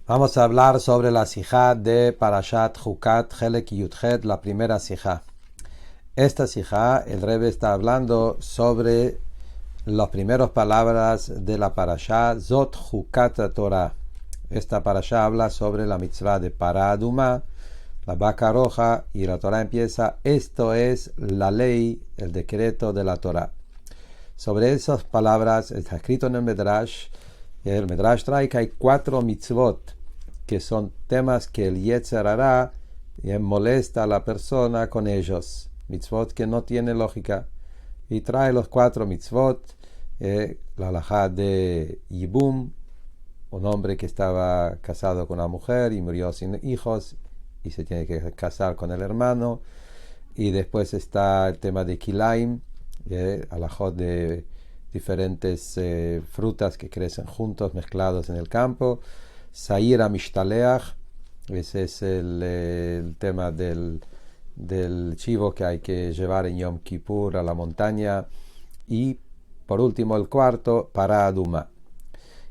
Vamos a hablar sobre la sijá de Parashat Jukat Helek Yudhet, la primera sijá. Esta sijá, el Rebbe está hablando sobre las primeras palabras de la Parashá Zot Jukat Torah. Esta Parashá habla sobre la mitzvah de Pará Adumá, la vaca roja, y la Torah empieza: esto es la ley, el decreto de la Torah. Sobre esas palabras está escrito en el Medrash. El Medrash trae que hay 4 mitzvot, que son temas que el Yetzer Hará molesta a la persona con ellos. Mitzvot que no tienen lógica. Y trae los 4 mitzvot. La halajá de Yibum, un hombre que estaba casado con una mujer y murió sin hijos y se tiene que casar con el hermano. Y después está el tema de Kilaim, halajot de diferentes frutas que crecen juntos, mezclados en el campo. Sair Mishtaleach, ese es el tema del chivo que hay que llevar en Yom Kippur a la montaña. Y por último el cuarto, Pará Adumá,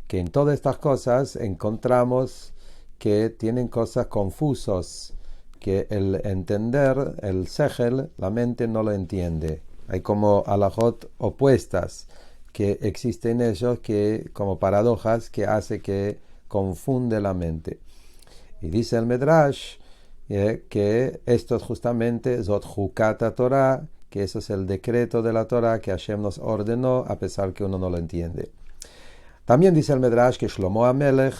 que en todas estas cosas encontramos que tienen cosas confusas, que el entender, el sejel, la mente no lo entiende. Hay como halajot opuestas que existen en ellos, que como paradojas que hace que confunde la mente. Y dice el Medrash que esto es justamente Zot Jukat Torah, que eso es el decreto de la Torah que Hashem nos ordenó, a pesar que uno no lo entiende. También dice el Medrash que Shlomo HaMelech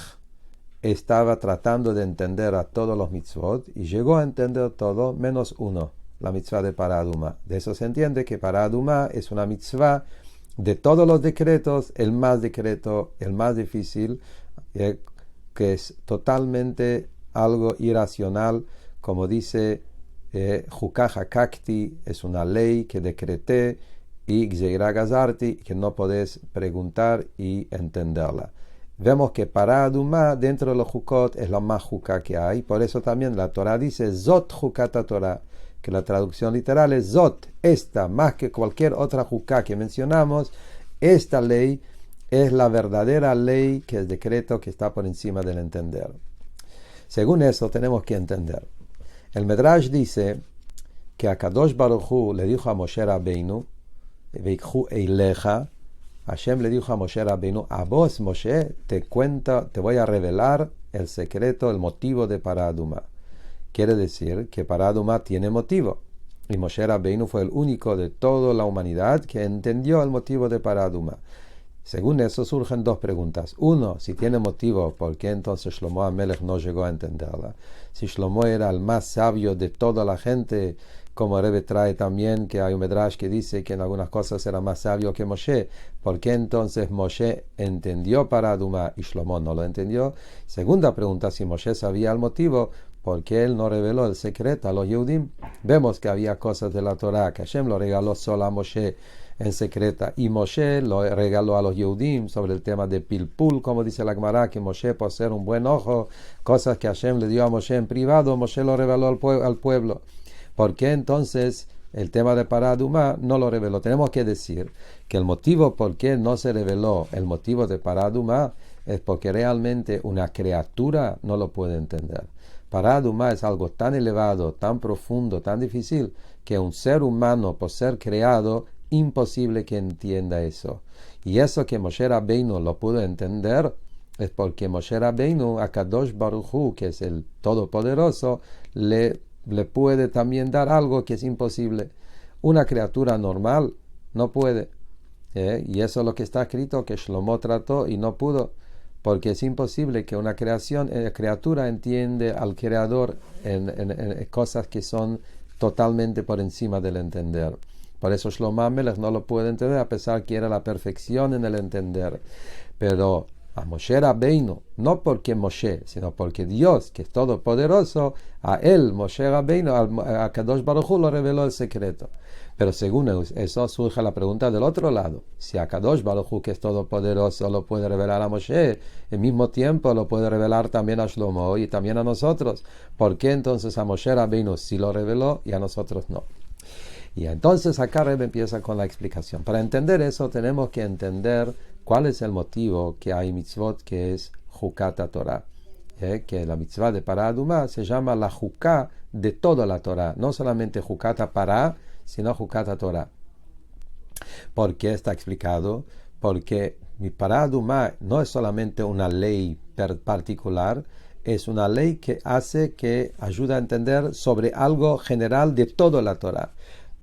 estaba tratando de entender a todos los mitzvot y llegó a entender todo menos uno, la mitzvah de Pará Adumá. De eso se entiende que Pará Adumá es una mitzvah de todos los decretos, el más difícil, que es totalmente algo irracional, como dice Jukah Hakakti, es una ley que decreté, y Gzeirah Gazarti, que no podés preguntar y entenderla. Vemos que Pará Adumá dentro de los Jukot es la más Jukah que hay, por eso también la Torah dice Zot Jukat Torah, que la traducción literal es Zot, esta, más que cualquier otra Jukah que mencionamos. Esta ley es la verdadera ley, que es decreto que está por encima del entender. Según eso tenemos que entender. El Medrash dice que a Kadosh Baruch Hu le dijo a Moshe Rabbeinu, Veikhu Eileja, Hashem le dijo a Moshe Rabbeinu: a vos, Moshe, te voy a revelar el secreto, el motivo de Pará Adumá. Quiere decir que Pará Adumá tiene motivo. Y Moshe Rabbeinu fue el único de toda la humanidad que entendió el motivo de Pará Adumá. Según eso surgen 2 preguntas. Uno, si tiene motivo, ¿por qué entonces Shlomo HaMelech no llegó a entenderla? Si Shlomo era el más sabio de toda la gente, como Rebbe trae también que hay un Medrash que dice que en algunas cosas era más sabio que Moshe, ¿por qué entonces Moshe entendió Pará Adumá y Shlomo no lo entendió? Segunda pregunta, si Moshe sabía el motivo, ¿por qué él no reveló el secreto a los Yehudim? Vemos que había cosas de la Torah que Hashem lo regaló solo a Moshe en secreta, y Moshe lo regaló a los Yehudim sobre el tema de Pilpul, como dice la Gemara, que Moshe, por ser un buen ojo, cosas que Hashem le dio a Moshe en privado, Moshe lo reveló al pueblo. ¿Por qué entonces el tema de Pará Adumá no lo reveló? Tenemos que decir que el motivo por qué no se reveló el motivo de Pará Adumá es porque realmente una criatura no lo puede entender. Pará Adumá es algo tan elevado, tan profundo, tan difícil, que un ser humano, por ser creado, imposible que entienda eso. Y eso que Moshe Rabbeinu lo pudo entender es porque Moshe Rabbeinu, a Kadosh Baruch Hu, que es el Todopoderoso, le puede también dar algo que es imposible. Una criatura normal no puede. Y eso es lo que está escrito, que Shlomo trató y no pudo, porque es imposible que una criatura entiende al Creador en cosas que son totalmente por encima del entender. Por eso Shlomo HaMelech no lo puede entender, a pesar que era la perfección en el entender. Pero a Moshe Rabbeinu, no porque Moshe, sino porque Dios, que es todopoderoso, a él, Moshe Rabbeinu, a Kadosh Baruch Hu, lo reveló el secreto. Pero según eso surge la pregunta del otro lado. Si a Kadosh Baruch Hu, que es todopoderoso, lo puede revelar a Moshe, al mismo tiempo lo puede revelar también a Shlomo y también a nosotros. ¿Por qué entonces a Moshe Rabbeinu sí lo reveló y a nosotros no? Y entonces acá Rebbe empieza con la explicación. Para entender eso tenemos que entender cuál es el motivo que hay mitzvot que es Jukat Torah. que la mitzvah de Pará Adumá se llama la juká de toda la Torah, no solamente jukata Pará, sino jukata Torah. ¿Por qué está explicado? Porque mi Pará Adumá no es solamente una ley particular, es una ley que ayuda a entender sobre algo general de toda la Torah.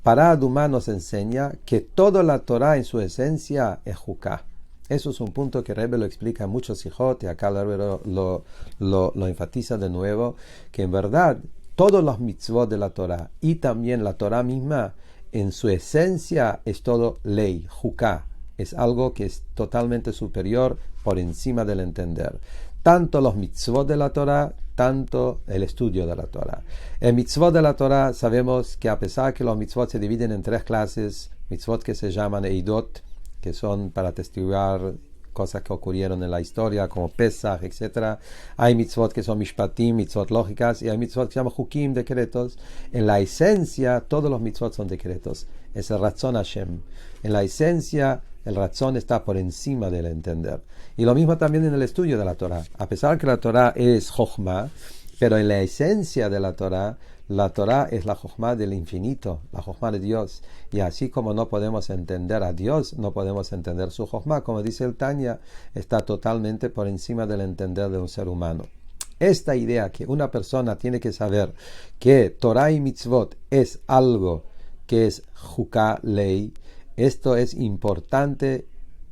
Pará Adumá nos enseña que toda la Torah en su esencia es juká. Eso es un punto que Rebbe lo explica en muchos sijot, y acá el Rebbe lo enfatiza de nuevo, que en verdad todos los mitzvot de la Torah y también la Torah misma, en su esencia es todo ley, juká. Es algo que es totalmente superior, por encima del entender. Tanto los mitzvot de la Torah, tanto el estudio de la Torah. El mitzvot de la Torah sabemos que a pesar que los mitzvot se dividen en 3 clases, mitzvot que se llaman eidot, que son para testiguar cosas que ocurrieron en la historia, como Pesach, etc. Hay mitzvot que son mishpatim, mitzvot lógicas, y hay mitzvot que se llaman hukim, decretos. En la esencia, todos los mitzvot son decretos. Es el Ratzon Hashem. En la esencia, el Ratzon está por encima del entender. Y lo mismo también en el estudio de la Torah. A pesar que la Torah es Jochma, pero en la esencia de la Torah es la Jochma del infinito, la Jochma de Dios. Y así como no podemos entender a Dios, no podemos entender su Jochma. Como dice el Tanya, está totalmente por encima del entender de un ser humano. Esta idea que una persona tiene que saber que Torah y Mitzvot es algo que es Juká, ley, esto es importante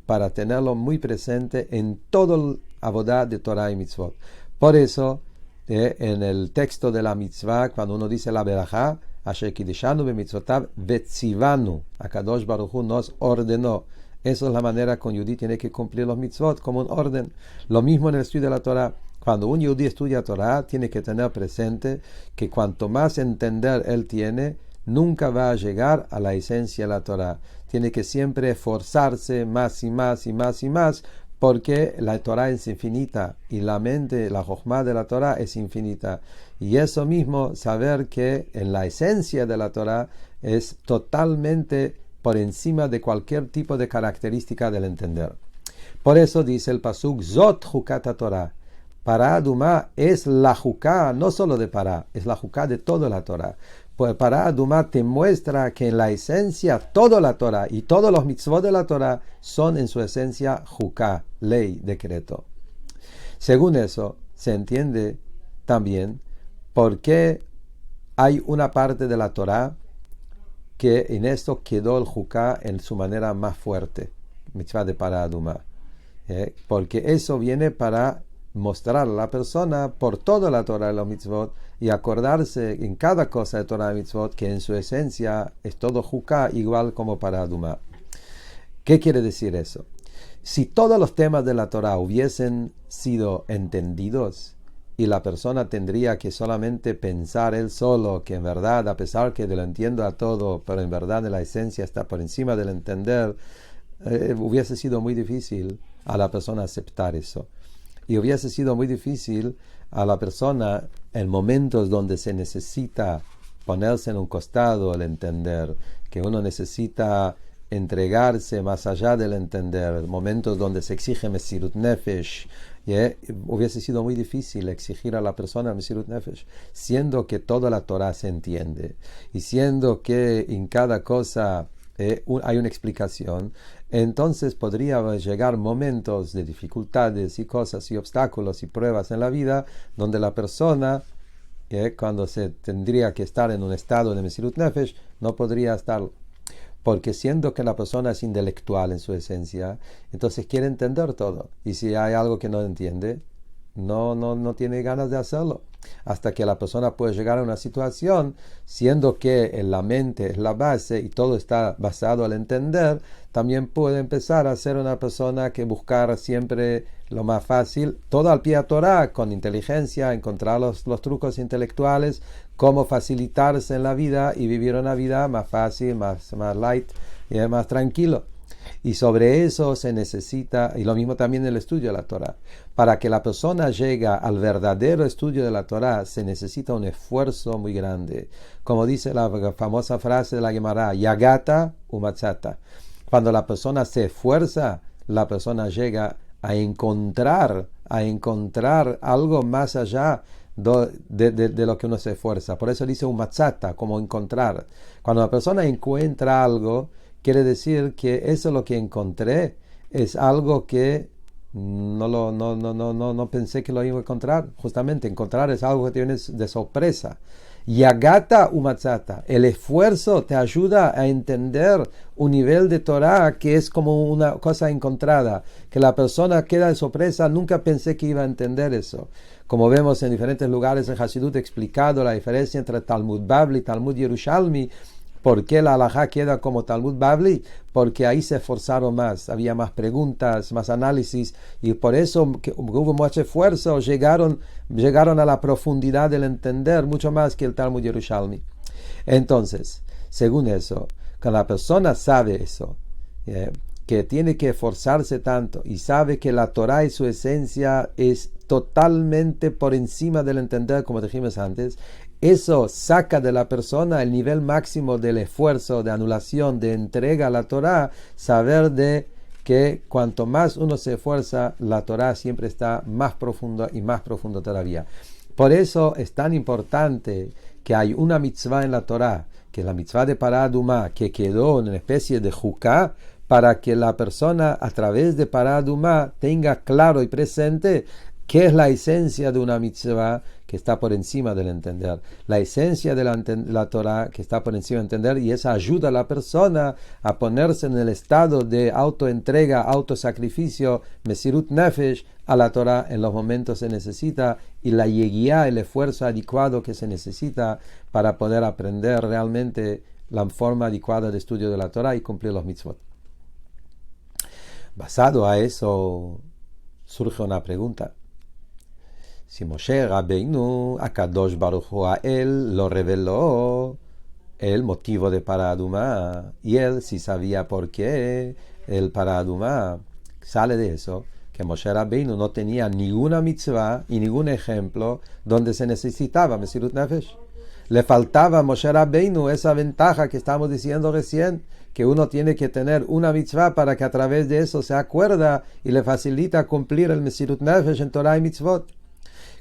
para tenerlo muy presente en todo el abodá de Torah y Mitzvot. Por eso, en el texto de la mitzvah, cuando uno dice la berajá, Asher kideshanu b'mitzvotav vetzivanu, Akadosh Baruj Hu nos ordenó. Esa es la manera que un yudí tiene que cumplir los mitzvot, como un orden. Lo mismo en el estudio de la Torah. Cuando un yudí estudia Torah, tiene que tener presente que cuanto más entender él tiene, nunca va a llegar a la esencia de la Torah. Tiene que siempre esforzarse más y más y más y más, porque la Torah es infinita y la mente, la Jochma de la Torah es infinita. Y eso mismo, saber que en la esencia de la Torah es totalmente por encima de cualquier tipo de característica del entender. Por eso dice el pasuk, Zot Jukat Torah. Pará Adumá es la Juká, no solo de Pará, es la Juká de toda la Torah. Pues Pará Adumá te muestra que en la esencia toda la Torah y todos los mitzvot de la Torah son en su esencia Juká, ley, decreto. Según eso, se entiende también por qué hay una parte de la Torah que en esto quedó el Juká en su manera más fuerte, mitzvah de Pará Adumá. Porque eso viene para mostrar a la persona por toda la Torah y los mitzvot y acordarse en cada cosa de Torah y mitzvot que en su esencia es todo juká igual como Pará Adumá. ¿Qué quiere decir eso? Si todos los temas de la Torah hubiesen sido entendidos y la persona tendría que solamente pensar él solo que en verdad, a pesar que lo entiendo a todo, pero en verdad en la esencia está por encima del entender, hubiese sido muy difícil a la persona aceptar eso. Y hubiese sido muy difícil a la persona en momentos donde se necesita ponerse en un costado el entender, que uno necesita entregarse más allá del entender, momentos donde se exige Mesirut Nefesh, hubiese sido muy difícil exigir a la persona Mesirut Nefesh, siendo que toda la Torah se entiende, y siendo que en cada cosa hay una explicación. Entonces podría llegar momentos de dificultades y cosas y obstáculos y pruebas en la vida donde la persona, cuando se tendría que estar en un estado de Mesirut Nefesh, no podría estarlo. Porque siendo que la persona es intelectual en su esencia, entonces quiere entender todo. Y si hay algo que no entiende, no tiene ganas de hacerlo. Hasta que la persona puede llegar a una situación, siendo que en la mente es la base y todo está basado al entender, también puede empezar a ser una persona que buscar siempre lo más fácil, todo al pie a Torah, con inteligencia, encontrar los trucos intelectuales, cómo facilitarse en la vida y vivir una vida más fácil, más light y más tranquilo. Y sobre eso se necesita, y lo mismo también en el estudio de la Torah. Para que la persona llegue al verdadero estudio de la Torah, se necesita un esfuerzo muy grande. Como dice la famosa frase de la Gemara, Yagata umatzata. Cuando la persona se esfuerza, la persona llega a encontrar algo más allá de lo que uno se esfuerza. Por eso dice un matzata, como encontrar. Cuando la persona encuentra algo, quiere decir que eso lo que encontré es algo que no pensé que lo iba a encontrar. Justamente encontrar es algo que tienes de sorpresa. Yagata umatzata, el esfuerzo te ayuda a entender un nivel de Torah que es como una cosa encontrada, que la persona queda de sorpresa, nunca pensé que iba a entender eso. Como vemos en diferentes lugares en Hasidut explicado la diferencia entre Talmud Bavli y Talmud Yerushalmi. ¿Por qué la halajá queda como Talmud Bavli? Porque ahí se esforzaron más, había más preguntas, más análisis, y por eso que hubo mucho esfuerzo, llegaron a la profundidad del entender mucho más que el Talmud Yerushalmi. Entonces, según eso, cuando la persona sabe eso, que tiene que esforzarse tanto y sabe que la Torah y su esencia es totalmente por encima del entender, como dijimos antes, eso saca de la persona el nivel máximo del esfuerzo, de anulación, de entrega a la Torah, saber de que cuanto más uno se esfuerza, la Torah siempre está más profunda y más profundo todavía. Por eso es tan importante que hay una mitzvah en la Torah, que es la mitzvah de Parah Adumá, que quedó en una especie de juká, para que la persona a través de Parah Adumá tenga claro y presente qué es la esencia de una mitzvah que está por encima del entender. La esencia de la Torah que está por encima del entender, y esa ayuda a la persona a ponerse en el estado de autoentrega, autosacrificio, mesirut nefesh, a la Torah en los momentos que se necesita, y la yeguía, el esfuerzo adecuado que se necesita para poder aprender realmente la forma adecuada de estudio de la Torah y cumplir los mitzvot. Basado a eso, surge una pregunta. Si Moshe Rabbeinu, Akadosh Baruch Hu a él lo reveló el motivo de Parah Adumá, y él sí sabía por qué el Parah Adumá, sale de eso, que Moshe Rabbeinu no tenía ninguna mitzvah y ningún ejemplo donde se necesitaba mesirut nefesh. Le faltaba a Moshe Rabbeinu esa ventaja que estamos diciendo recién, que uno tiene que tener una mitzvah para que a través de eso se acuerda y le facilita cumplir el mesirut nefesh en Torah y mitzvot.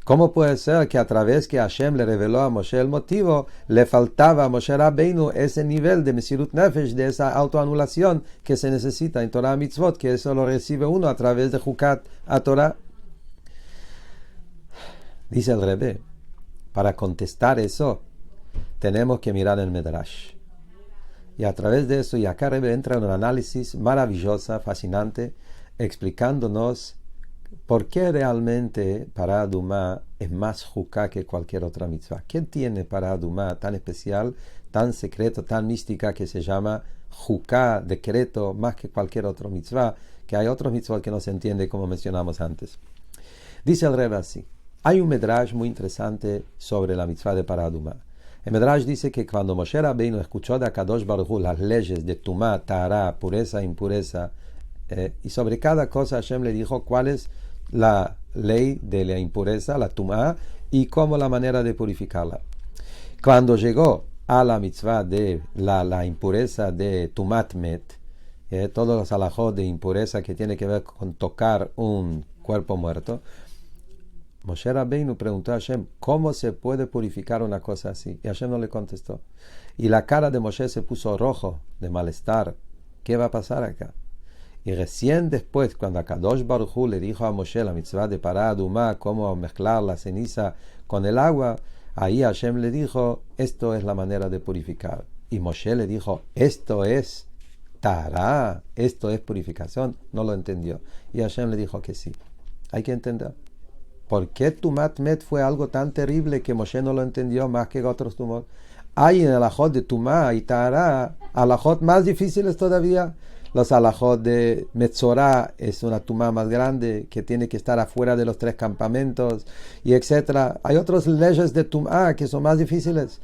¿Cómo puede ser que a través que Hashem le reveló a Moshe el motivo, le faltaba a Moshe Rabbeinu ese nivel de mesirut nefesh, de esa autoanulación que se necesita en Torah y mitzvot, que eso lo recibe uno a través de Jukat a Torah? Dice el Rebbe, para contestar eso, tenemos que mirar el Medrash. Y a través de eso, y acá Rebbe entra en un análisis maravilloso, fascinante, explicándonos por qué realmente Parah Adumá es más juká que cualquier otra mitzvah. ¿Qué tiene Parah Adumá tan especial, tan secreto, tan mística, que se llama juká, decreto, más que cualquier otro mitzvah? Que hay otros mitzvot que no se entiende, como mencionamos antes. Dice el Rebbe así. Hay un Medrash muy interesante sobre la mitzvah de Parah Adumá. El Medrash dice que cuando Moshe Rabbeinu escuchó de Akadosh Baruch Hu las leyes de Tumá, Tahara, pureza, impureza, y sobre cada cosa Hashem le dijo cuál es la ley de la impureza, la Tumá, y cómo la manera de purificarla. Cuando llegó a la mitzvah de la impureza de Tumat Met, todos los halajot de impureza que tiene que ver con tocar un cuerpo muerto, Moshe Rabbeinu preguntó a Hashem, ¿cómo se puede purificar una cosa así? Y Hashem no le contestó. Y la cara de Moshe se puso rojo de malestar. ¿Qué va a pasar acá? Y recién después, cuando Akadosh Baruch Hu le dijo a Moshe la mitzvah de Parah Adumá, cómo mezclar la ceniza con el agua, ahí Hashem le dijo, esto es la manera de purificar. Y Moshe le dijo, esto es Tahara, esto es purificación. No lo entendió. Y Hashem le dijo que sí. Hay que entender. ¿Por qué Tumat Met fue algo tan terrible que Moshe no lo entendió más que otros tumot? Hay en el alajot de Tumá y Tahara alajot más difíciles todavía. Los alajot de Metzorah es una tumá más grande que tiene que estar afuera de los 3 campamentos, y etcétera. Hay otras leyes de Tumá que son más difíciles.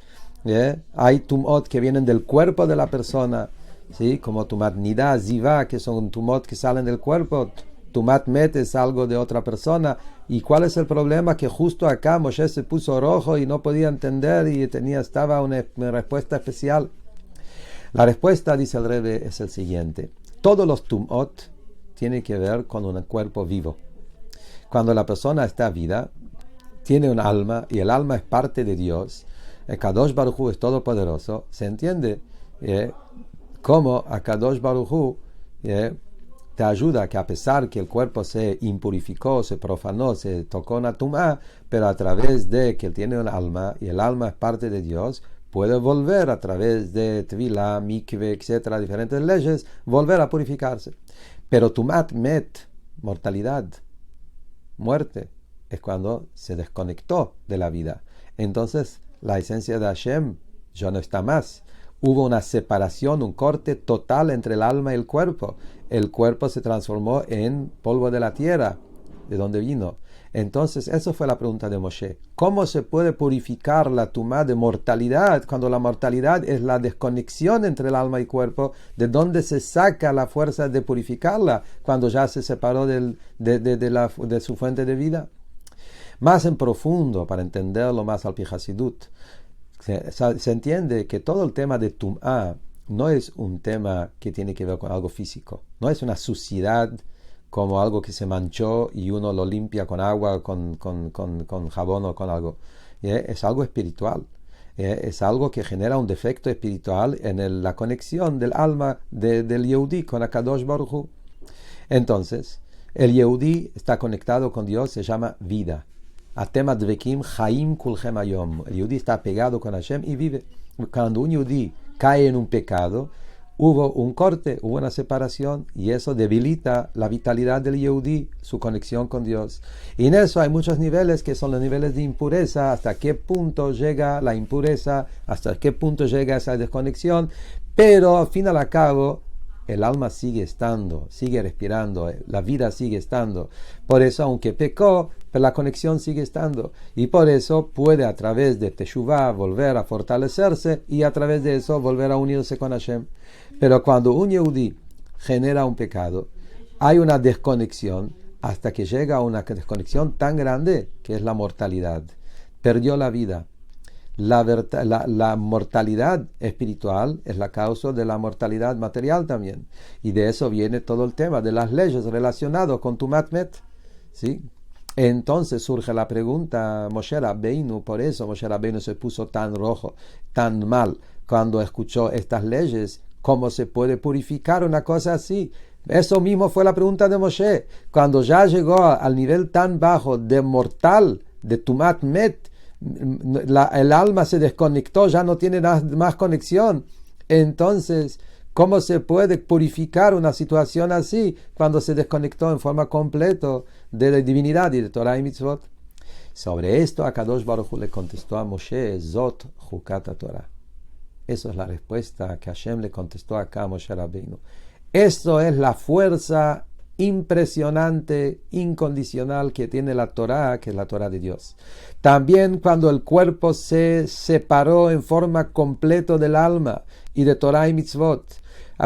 Hay tumot que vienen del cuerpo de la persona, ¿sí? Como Tumat Nidá, Zivá, que son tumot que salen del cuerpo. Tumat Met es algo de otra persona. ¿Y cuál es el problema? Que justo acá Moshe se puso rojo y no podía entender, y estaba una respuesta especial. La respuesta, dice el Rebbe, es el siguiente. Todos los tumot tiene que ver con un cuerpo vivo. Cuando la persona está viva, tiene un alma, y el alma es parte de Dios. El Kadosh Baruj Hu es todopoderoso. Se entiende cómo a Kadosh Baruj Hu te ayuda, que a pesar que el cuerpo se impurificó, se profanó, se tocó una tumá, pero a través de que él tiene un alma, y el alma es parte de Dios, puede volver a través de Tevilá, Mikve, etcétera, diferentes leyes, volver a purificarse. Pero tumat met, mortalidad, muerte, es cuando se desconectó de la vida. Entonces la esencia de Hashem ya no está más. Hubo una separación, un corte total entre el alma y el cuerpo. El cuerpo se transformó en polvo de la tierra, de donde vino. Entonces, eso fue la pregunta de Moshe. ¿Cómo se puede purificar la tumá de mortalidad cuando la mortalidad es la desconexión entre el alma y el cuerpo? ¿De dónde se saca la fuerza de purificarla cuando ya se separó de su fuente de vida? Más en profundo, para entenderlo más al Pi Hasidut, se entiende que todo el tema de tumá no es un tema que tiene que ver con algo físico. No es una suciedad como algo que se manchó y uno lo limpia con agua, con jabón o con algo. Es algo espiritual. Es algo que genera un defecto espiritual en la conexión del alma del Yehudí con Akadosh Baruj Hu. Entonces, el Yehudí está conectado con Dios, se llama vida. Atema dvekim chaim kulchem hayom. El Yehudí está pegado con Hashem y vive. Cuando un Yehudí cae en un pecado, hubo un corte, hubo una separación, y eso debilita la vitalidad del Yehudí, su conexión con Dios. Y en eso hay muchos niveles que son los niveles de impureza, hasta qué punto llega la impureza, hasta qué punto llega esa desconexión, pero al fin y al cabo el alma sigue estando, sigue respirando, la vida sigue estando. Por eso, aunque pecó, pero la conexión sigue estando. Y por eso puede a través de Teshuvah volver a fortalecerse y a través de eso volver a unirse con Hashem. Pero cuando un Yehudí genera un pecado, hay una desconexión hasta que llega a una desconexión tan grande que es la mortalidad. Perdió la vida. La mortalidad espiritual es la causa de la mortalidad material también. Y de eso viene todo el tema de las leyes relacionadas con Tumat Met. ¿Sí? Entonces surge la pregunta, Moshe Rabbeinu, por eso Moshe Rabbeinu se puso tan rojo, tan mal, cuando escuchó estas leyes. ¿Cómo se puede purificar una cosa así? Eso mismo fue la pregunta de Moshe. Cuando ya llegó al nivel tan bajo de mortal, de Tumat Met, el alma se desconectó, ya no tiene más conexión. Entonces, ¿cómo se puede purificar una situación así cuando se desconectó en forma completa de la divinidad y de Torah y Mitzvot? Sobre esto, Akadosh Baruj Hu le contestó a Moshe, Zot Chukat Torah. Esa es la respuesta que Hashem le contestó acá a Moshe Rabbeinu. Esto es la fuerza impresionante, incondicional que tiene la Torah, que es la Torah de Dios. También cuando el cuerpo se separó en forma completa del alma y de Torah y Mitzvot,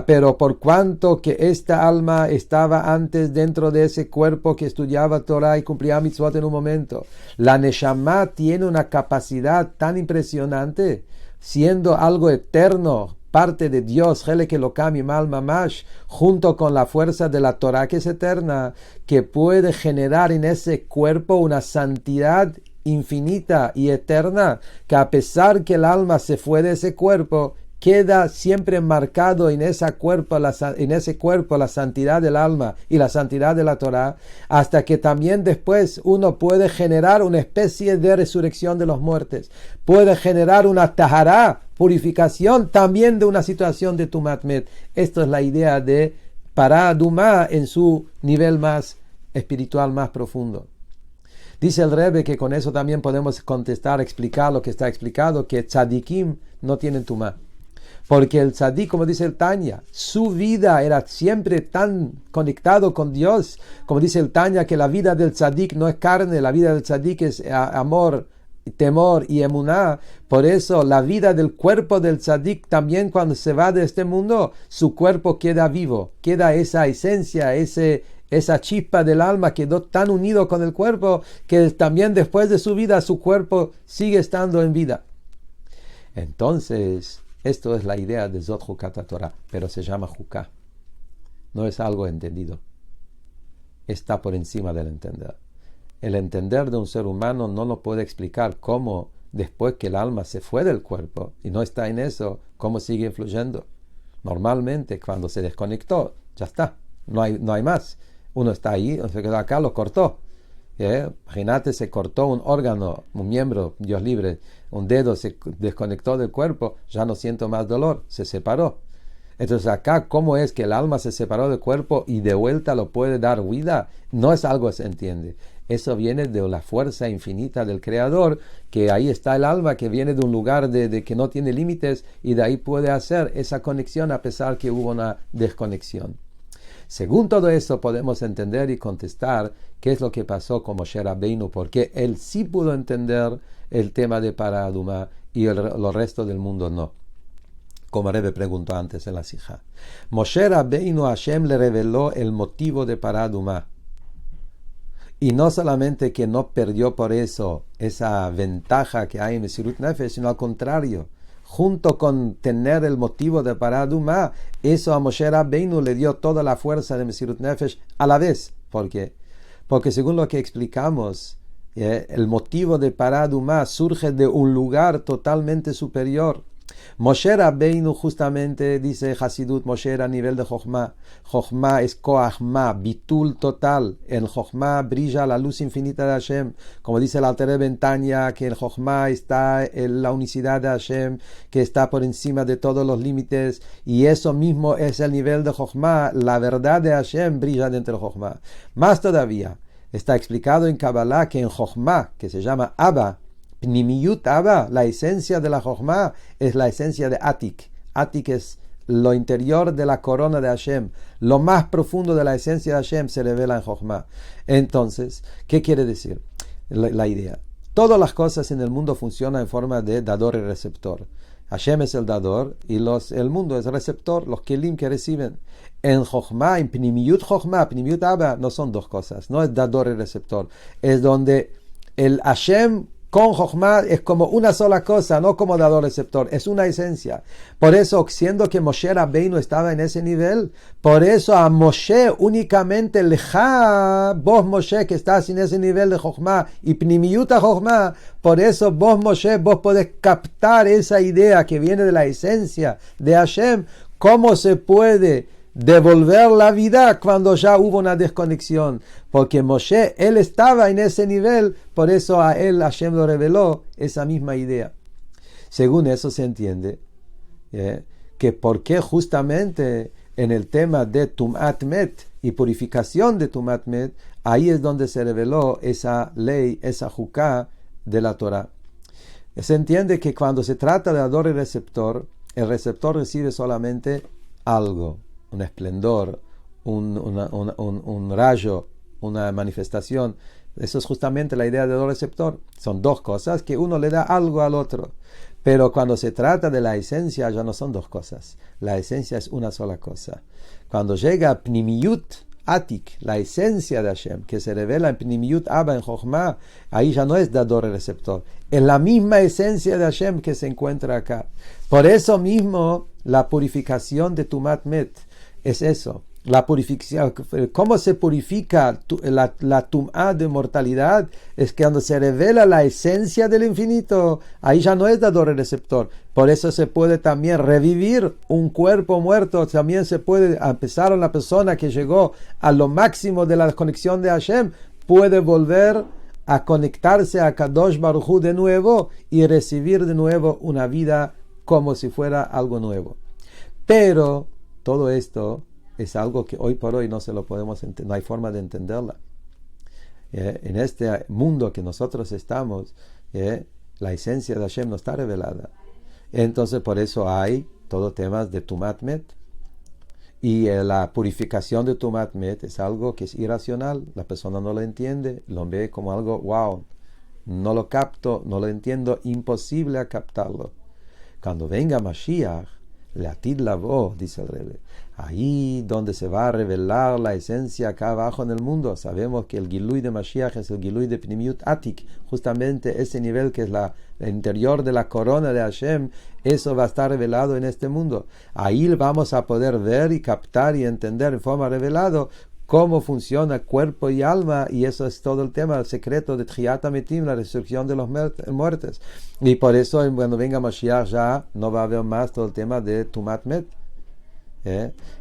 pero por cuanto que esta alma estaba antes dentro de ese cuerpo que estudiaba Torah y cumplía Mitzvot en un momento, la Neshama tiene una capacidad tan impresionante, siendo algo eterno, parte de Dios, Helek Elokam Imal Mamash, junto con la fuerza de la Torah que es eterna, que puede generar en ese cuerpo una santidad infinita y eterna, que a pesar que el alma se fue de ese cuerpo, queda siempre marcado en ese cuerpo la santidad del alma y la santidad de la Torah, hasta que también después uno puede generar una especie de resurrección de los muertos, puede generar una tahará, purificación también de una situación de Tumat Met. Esto es la idea de Pará Dumá en su nivel más espiritual, más profundo. Dice el Rebbe que con eso también podemos contestar, explicar lo que está explicado, que tzadikim no tienen tumá. Porque el tzadik, como dice el Tanya, su vida era siempre tan conectado con Dios, como dice el Tanya, que la vida del tzadik no es carne, la vida del tzadik es amor, temor y emuná. Por eso la vida del cuerpo del tzadik también, cuando se va de este mundo, su cuerpo queda vivo, queda esa esencia, esa chispa del alma quedó tan unido con el cuerpo que también después de su vida su cuerpo sigue estando en vida. Entonces, esto es la idea de Zot Chukat Torah, pero se llama Juká. No es algo entendido. está por encima del entender. El entender de un ser humano no nos puede explicar cómo, después que el alma se fue del cuerpo y no está en eso, cómo sigue influyendo. Normalmente, cuando se desconectó, ya está, no hay más. Uno está ahí, se quedó acá, lo cortó. Imagínate, se cortó un órgano, un miembro, Dios libre, un dedo se desconectó del cuerpo, ya no siento más dolor, se separó. Entonces acá, ¿cómo es que el alma se separó del cuerpo y de vuelta lo puede dar vida? No es algo que se entiende. Eso viene de la fuerza infinita del Creador, que ahí está el alma, que viene de un lugar de que no tiene límites, y de ahí puede hacer esa conexión a pesar que hubo una desconexión. Según todo eso podemos entender y contestar qué es lo que pasó con Moshe Rabbeinu, porque él sí pudo entender el tema de Paraduma y los restos del mundo no. Como Rebbe preguntó antes en la Sijá. Moshe Rabbeinu, Hashem le reveló el motivo de Paraduma. Y no solamente que no perdió por eso esa ventaja que hay en Mesirut Nefesh, sino al contrario. Junto con tener el motivo de Paraduma, eso a Moshe Rabbeinu le dio toda la fuerza de Mesirut Nefesh a la vez. ¿Por qué? Porque según lo que explicamos, el motivo de Paraduma surge de un lugar totalmente superior. Moshe Rabbeinu, justamente dice Hasidut, Moshe era a nivel de Jochma. Jochma es Koachma, bitul total. En Jochma brilla la luz infinita de Hashem. Como dice el Alter Rebbe en Tanya, que en Jochma está la unicidad de Hashem, que está por encima de todos los límites. Y eso mismo es el nivel de Jochma. La verdad de Hashem brilla dentro de Jochma. Más todavía, está explicado en Kabbalah que en Jochma, que se llama Abba, Pnimiyut Abba, la esencia de la Jochma, es la esencia de Atik. Atik es lo interior de la corona de Hashem. Lo más profundo de la esencia de Hashem se revela en Jochma. Entonces, ¿qué quiere decir? La idea. Todas las cosas en el mundo funcionan en forma de dador y receptor. Hashem es el dador y el mundo es el receptor, los kelim que reciben. En Jochma, en Pnimiyut Jochma, Pnimiyut Abba, no son dos cosas. No es dador y receptor. Es donde el Hashem con Jochma es como una sola cosa, no como dador receptor, es una esencia. Por eso, siendo que Moshe Rabbeinu estaba en ese nivel, por eso a Moshe únicamente leja, vos Moshe que estás en ese nivel de Jochma y Pnimiyut Jochma, por eso vos Moshe, vos podés captar esa idea que viene de la esencia de Hashem, cómo se puede devolver la vida cuando ya hubo una desconexión, porque Moshe, él estaba en ese nivel, por eso a él Hashem lo reveló esa misma idea. Según eso se entiende que por qué justamente en el tema de Tumat Met y purificación de Tumat Met, ahí es donde se reveló esa ley, esa juká de la Torah. Se entiende que cuando se trata de dador y receptor, el receptor recibe solamente algo, un esplendor, un rayo, una manifestación. Eso es justamente la idea de dador receptor. Son dos cosas que uno le da algo al otro. Pero cuando se trata de la esencia, ya no son dos cosas. La esencia es una sola cosa. Cuando llega Pnimiyut Atik, la esencia de Hashem, que se revela en Pnimiyut Abba, en Jochma, ahí ya no es dador y receptor. Es la misma esencia de Hashem que se encuentra acá. Por eso mismo, la purificación de Tumat Met es eso. La purificación, ¿cómo se purifica la tum'a de mortalidad? Es que cuando se revela la esencia del infinito, ahí ya no es dador y receptor. Por eso se puede también revivir un cuerpo muerto. También se puede, a pesar de la persona que llegó a lo máximo de la conexión de Hashem, puede volver a conectarse a Kadosh Baruj Hu de nuevo y recibir de nuevo una vida como si fuera algo nuevo. Pero todo esto es algo que hoy por hoy no se lo podemos entender, no hay forma de entenderla. En este mundo que nosotros estamos, la esencia de Hashem no está revelada. Entonces por eso hay todo temas de Tumat Met. Y la purificación de Tumat Met es algo que es irracional. La persona no lo entiende, lo ve como algo, wow, no lo capto, no lo entiendo, imposible a captarlo. Cuando venga Mashiach, Leatid Lavo, dice el Rebbe, ahí donde se va a revelar la esencia acá abajo en el mundo. Sabemos que el Gilui de Mashiach es el Gilui de Pnimiyut Atik, justamente ese nivel que es el interior de la corona de Hashem, eso va a estar revelado en este mundo. Ahí vamos a poder ver y captar y entender en forma revelada cómo funciona cuerpo y alma, y eso es todo el tema, el secreto de Tchiyat HaMetim, la resurrección de los muertos. Y por eso cuando venga Mashiach ya no va a haber más todo el tema de Tumat Met.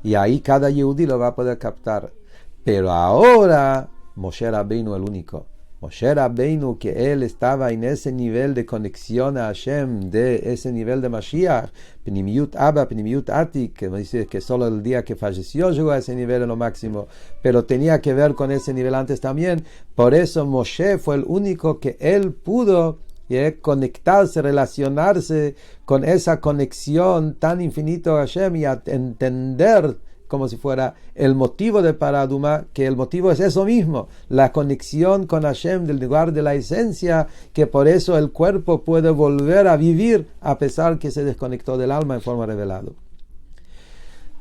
Y ahí cada Yehudi lo va a poder captar. Pero ahora Moshe Rabbeinu el único. Moshe Rabbeinu, que él estaba en ese nivel de conexión a Hashem, de ese nivel de Mashiach, Pnimiyut Abba, Pnimiyut Atik, que me dice que solo el día que falleció llegó a ese nivel en lo máximo, pero tenía que ver con ese nivel antes también. Por eso Moshe fue el único que él pudo conectarse, relacionarse con esa conexión tan infinito a Hashem y a entender como si fuera el motivo de Paraduma, que el motivo es eso mismo, la conexión con Hashem del lugar de la esencia, que por eso el cuerpo puede volver a vivir a pesar que se desconectó del alma en forma revelada.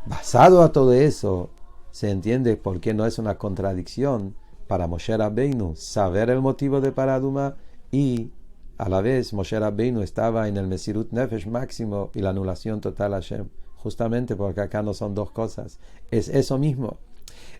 Basado a todo eso, se entiende por qué no es una contradicción para Moshe Rabbeinu saber el motivo de Paraduma y a la vez Moshe Rabbeinu estaba en el Mesirut Nefesh máximo y la anulación total a Hashem. Justamente porque acá no son dos cosas, es eso mismo.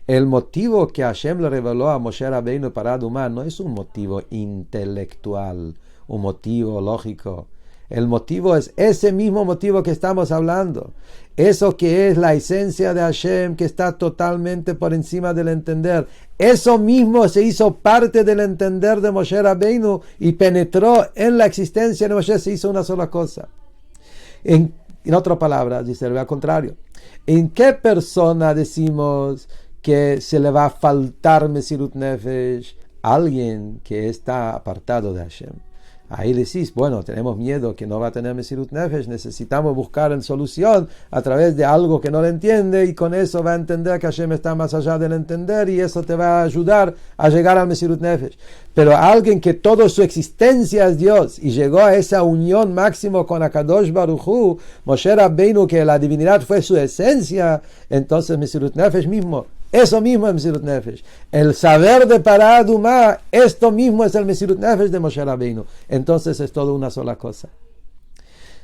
El motivo que Hashem le reveló a Moshe Rabbeinu para Adumá no es un motivo intelectual, un motivo lógico. El motivo es ese mismo motivo que estamos hablando. Eso que es la esencia de Hashem, que está totalmente por encima del entender. Eso mismo se hizo parte del entender de Moshe Rabbeinu y penetró en la existencia de Moshe, se hizo una sola cosa. En otras palabras, dice al contrario. ¿En qué persona decimos que se le va a faltar Mesirut Nefesh? Alguien que está apartado de Hashem. Ahí decís, bueno, tenemos miedo que no va a tener Mesirut Nefesh, necesitamos buscar en solución a través de algo que no le entiende y con eso va a entender que Hashem está más allá del entender y eso te va a ayudar a llegar al Mesirut Nefesh. Pero alguien que toda su existencia es Dios y llegó a esa unión máximo con Akadosh Baruj Hu, Moshe Rabbeinu, que la divinidad fue su esencia, entonces Mesirut Nefesh mismo, eso mismo es Mesirut Nefesh. El saber de Paraduma, esto mismo es el Mesirut Nefesh de Moshe Rabbeinu. Entonces es todo una sola cosa.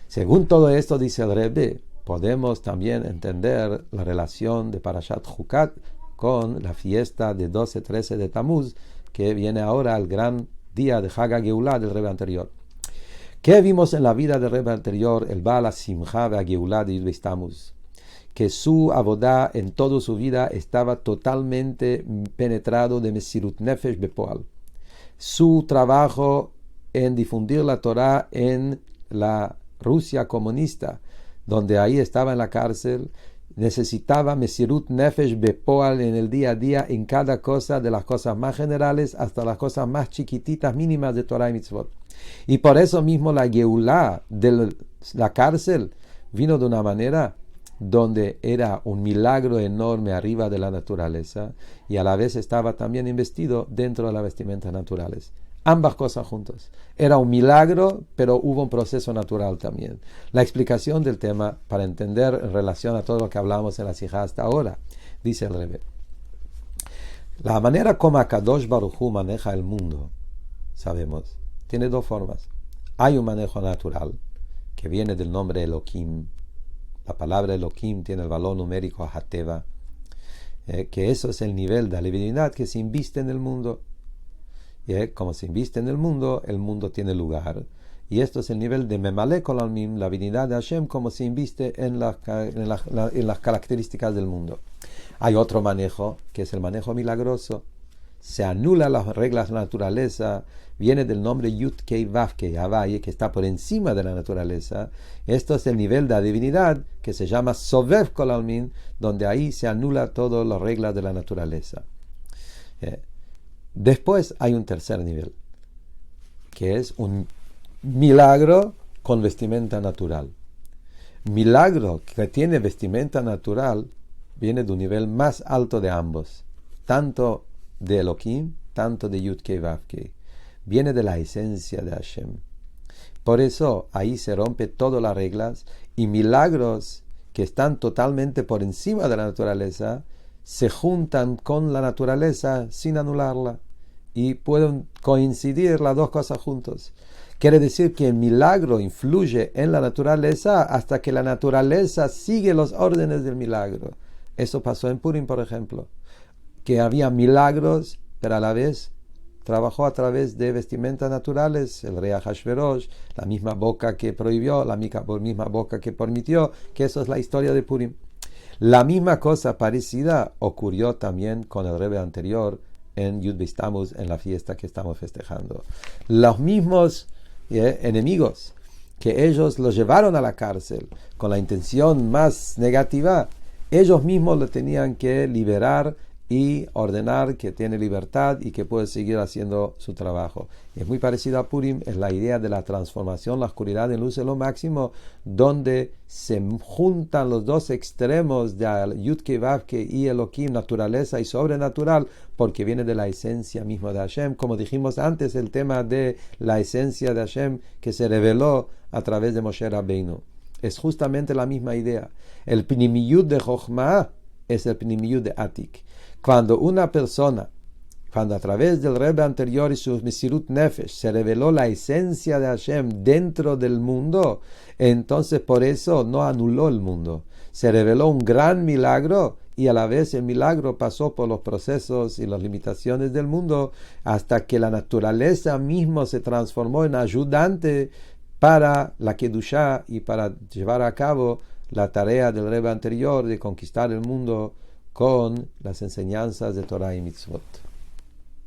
Según todo esto, dice el Rebbe, podemos también entender la relación de Parashat Chukat con la fiesta de 12-13 de Tamuz, que viene ahora el gran día de Chag HaGeulah del Rebbe anterior. ¿Qué vimos en la vida del Rebbe anterior? El Baal HaSimcha VeHaGeulah de Yud Beis Tamuz. Que su abodá en toda su vida estaba totalmente penetrado de Mesirut Nefesh Bepoal. Su trabajo en difundir la Torah en la Rusia comunista, donde ahí estaba en la cárcel, necesitaba Mesirut Nefesh Bepoal en el día a día, en cada cosa, de las cosas más generales hasta las cosas más chiquititas, mínimas de Torah y Mitzvot. Y por eso mismo la Geulah de la cárcel vino de una manera donde era un milagro enorme arriba de la naturaleza y a la vez estaba también investido dentro de las vestimentas naturales. Ambas cosas juntas. Era un milagro, pero hubo un proceso natural también. La explicación del tema, para entender en relación a todo lo que hablamos en la Sijá hasta ahora, dice el Rebbe. La manera como Akadosh Baruj Hu maneja el mundo, sabemos, tiene dos formas. Hay un manejo natural, que viene del nombre Elohim. La palabra Elohim tiene el valor numérico Hateva, que eso es el nivel de la divinidad que se inviste en el mundo. Como se inviste en el mundo tiene lugar. Y esto es el nivel de Memalek Olamim, la divinidad de Hashem, como se inviste en las características del mundo. Hay otro manejo, que es el manejo milagroso. Se anula las reglas de la naturaleza, viene del nombre Yud Kei Vav Kei Havai, que está por encima de la naturaleza. Esto es el nivel de la divinidad que se llama Sovev Kol Almin, donde ahí se anula todas las reglas de la naturaleza. Después hay un tercer nivel, que es un milagro con vestimenta natural. Milagro que tiene vestimenta natural viene de un nivel más alto de ambos, tanto de Elohim, tanto de Yud Kei Vav Kei. Viene de la esencia de Hashem. Por eso ahí se rompe todas las reglas y milagros que están totalmente por encima de la naturaleza se juntan con la naturaleza sin anularla y pueden coincidir las dos cosas juntos. Quiere decir que el milagro influye en la naturaleza hasta que la naturaleza sigue los órdenes del milagro. Eso pasó en Purim, por ejemplo. que había milagros, pero a la vez trabajó a través de vestimentas naturales, el rey Ahashverosh, la misma boca que prohibió, la misma boca que permitió, que eso es la historia de Purim. La misma cosa parecida ocurrió también con el Rebbe anterior en Yud Beis Tammuz, en la fiesta que estamos festejando. Los mismos enemigos que ellos los llevaron a la cárcel con la intención más negativa, ellos mismos lo tenían que liberar y ordenar que tiene libertad y que puede seguir haciendo su trabajo. Y es muy parecido a Purim, es la idea de la transformación, la oscuridad en luz en lo máximo, donde se juntan los dos extremos de Yud-Kei Vav-Kei y Elohim, naturaleza y sobrenatural, porque viene de la esencia misma de Hashem. Como dijimos antes, el tema de la esencia de Hashem que se reveló a través de Moshe Rabbeinu. Es justamente la misma idea. El Pnimiyut de Chochmah es el Pnimiyut de Atik. Cuando una persona, cuando a través del Rebbe anterior y su Mesirut Nefesh se reveló la esencia de Hashem dentro del mundo, entonces por eso no anuló el mundo. Se reveló un gran milagro y a la vez el milagro pasó por los procesos y las limitaciones del mundo hasta que la naturaleza misma se transformó en ayudante para la Kedushá y para llevar a cabo la tarea del Rebbe anterior de conquistar el mundo con las enseñanzas de Torah y Mitzvot.